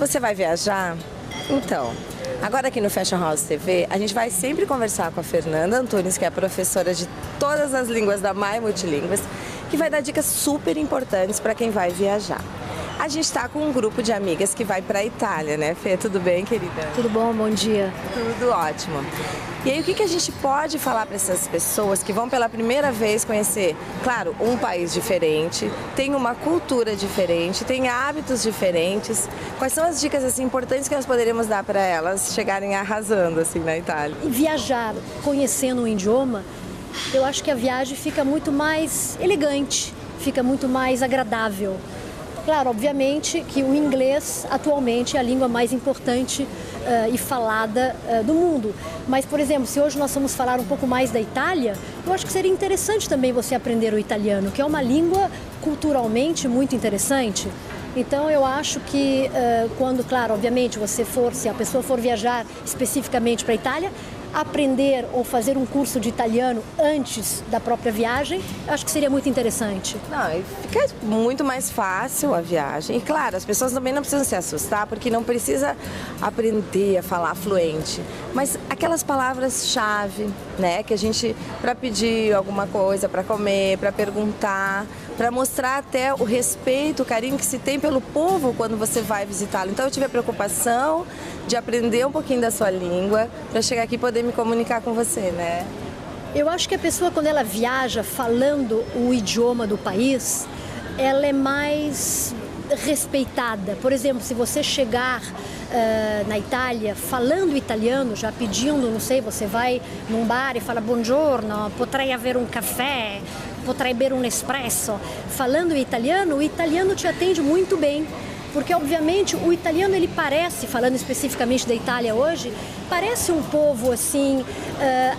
Você vai viajar? Então, agora aqui no Fashion House TV, a gente vai sempre conversar com a Fernanda Antunes, que é a professora de todas as línguas da My Multilínguas, que vai dar dicas super importantes para quem vai viajar. A gente está com um grupo de amigas que vai para a Itália, né, Fê? Tudo bem, querida? Tudo bom, bom dia. Tudo ótimo. E aí, o que a gente pode falar para essas pessoas que vão pela primeira vez conhecer, claro, um país diferente, tem uma cultura diferente, tem hábitos diferentes? Quais são as dicas assim, importantes que nós poderíamos dar para elas chegarem arrasando assim, na Itália? E viajar conhecendo um idioma, eu acho que a viagem fica muito mais elegante, fica muito mais agradável. Claro, obviamente que o inglês atualmente é a língua mais importante e falada do mundo. Mas, por exemplo, se hoje nós vamos falar um pouco mais da Itália, eu acho que seria interessante também você aprender o italiano, que é uma língua culturalmente muito interessante. Então eu acho que quando, claro, obviamente, se a pessoa for viajar especificamente para a Itália, aprender ou fazer um curso de italiano antes da própria viagem, eu acho que seria muito interessante. Não, e fica muito mais fácil a viagem. E claro, as pessoas também não precisam se assustar, porque não precisa aprender a falar fluente. Mas aquelas palavras-chave, né, que a gente, para pedir alguma coisa, para comer, para perguntar, para mostrar até o respeito, o carinho que se tem pelo povo quando você vai visitá-lo. Então eu tive a preocupação de aprender um pouquinho da sua língua, para chegar aqui e poder me comunicar com você, né? Eu acho que a pessoa, quando ela viaja falando o idioma do país, ela é mais respeitada. Por exemplo, se você chegar na Itália falando italiano, já pedindo, não sei, você vai num bar e fala buongiorno, potrei avere um café, potrei beber um espresso. Falando italiano, o italiano te atende muito bem. Porque, obviamente, o italiano, ele parece, falando especificamente da Itália hoje, parece um povo, assim,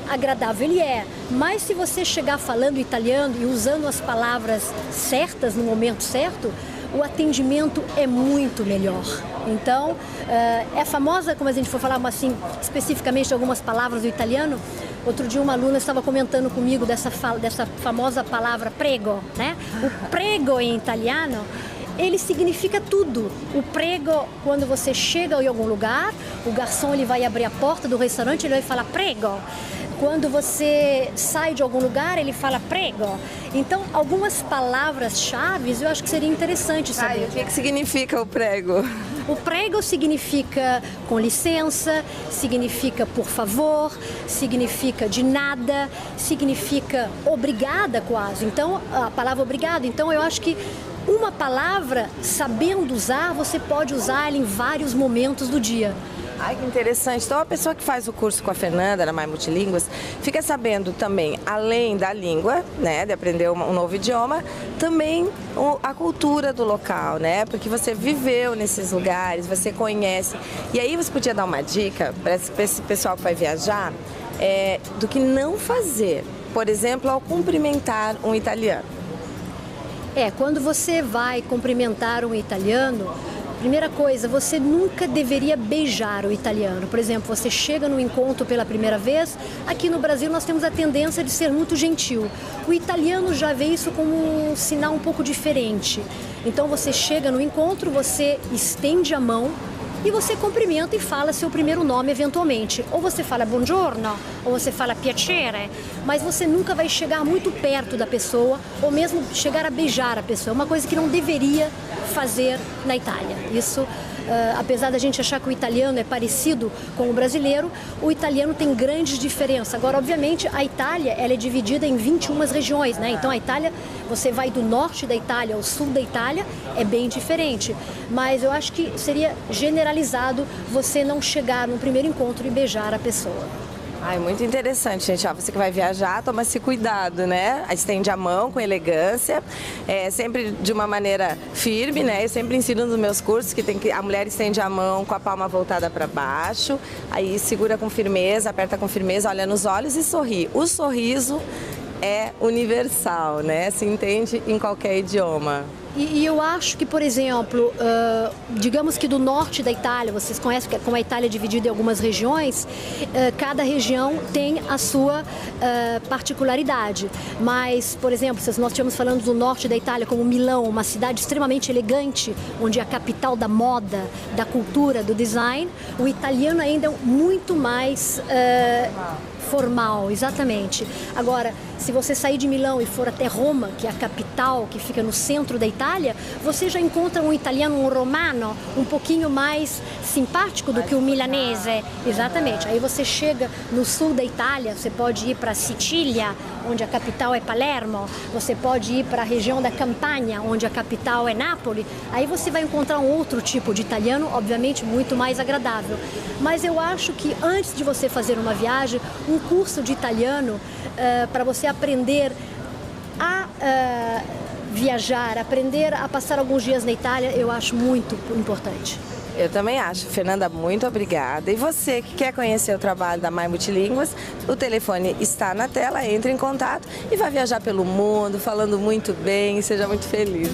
agradável. Ele é. Mas se você chegar falando italiano e usando as palavras certas no momento certo, o atendimento é muito melhor. Então, é famosa, como a gente for falar assim, especificamente algumas palavras do italiano. Outro dia uma aluna estava comentando comigo dessa famosa palavra prego, né? O prego em italiano, ele significa tudo. O prego, quando você chega em algum lugar, o garçom ele vai abrir a porta do restaurante, ele vai falar prego. Quando você sai de algum lugar, ele fala prego. Então, algumas palavras-chave eu acho que seria interessante saber. O que significa o prego? O prego significa com licença, significa por favor, significa de nada, significa obrigada quase. Então, a palavra obrigado. Então, eu acho que uma palavra, sabendo usar, você pode usar ela em vários momentos do dia. Ai, que interessante. Então, a pessoa que faz o curso com a Fernanda, na My Multilínguas, fica sabendo também, além da língua, né, de aprender um novo idioma, também a cultura do local, né? Porque você viveu nesses lugares, você conhece. E aí você podia dar uma dica para esse pessoal que vai viajar do que não fazer, por exemplo, ao cumprimentar um italiano. Quando você vai cumprimentar um italiano, primeira coisa, você nunca deveria beijar o italiano. Por exemplo, você chega no encontro pela primeira vez, aqui no Brasil nós temos a tendência de ser muito gentil. O italiano já vê isso como um sinal um pouco diferente. Então você chega no encontro, você estende a mão e você cumprimenta e fala seu primeiro nome eventualmente. Ou você fala buongiorno, ou você fala piacere, mas você nunca vai chegar muito perto da pessoa, ou mesmo chegar a beijar a pessoa. É uma coisa que não deveria fazer na Itália. Isso, apesar da gente achar que o italiano é parecido com o brasileiro, o italiano tem grandes diferenças. Agora, obviamente, a Itália ela é dividida em 21 regiões, né? Então, a Itália, você vai do norte da Itália ao sul da Itália, é bem diferente. Mas eu acho que seria generalizado você não chegar no primeiro encontro e beijar a pessoa. Ai, muito interessante, gente. Ó, você que vai viajar, toma esse cuidado, né? Estende a mão com elegância, sempre de uma maneira firme, né? Eu sempre ensino nos meus cursos que a mulher estende a mão com a palma voltada para baixo, aí segura com firmeza, aperta com firmeza, olha nos olhos e sorri. O sorriso é universal, né? Se entende em qualquer idioma. E eu acho que, por exemplo, digamos que do norte da Itália, vocês conhecem como a Itália é dividida em algumas regiões, cada região tem a sua particularidade. Mas, por exemplo, se nós estivermos falando do norte da Itália, como Milão, uma cidade extremamente elegante, onde é a capital da moda, da cultura, do design, o italiano ainda é muito mais formal, exatamente. Agora, se você sair de Milão e for até Roma, que é a capital, que fica no centro da Itália, você já encontra um italiano, um romano, um pouquinho mais simpático do que o milanese. Exatamente. Aí você chega no sul da Itália, você pode ir para Sicília, onde a capital é Palermo, você pode ir para a região da Campania, onde a capital é Nápoles. Aí você vai encontrar um outro tipo de italiano, obviamente muito mais agradável. Mas eu acho que antes de você fazer uma viagem, um curso de italiano para você aprender a viajar, aprender a passar alguns dias na Itália, eu acho muito importante. Eu também acho. Fernanda, muito obrigada. E você que quer conhecer o trabalho da My Multilínguas, o telefone está na tela, entre em contato e vai viajar pelo mundo, falando muito bem, seja muito feliz.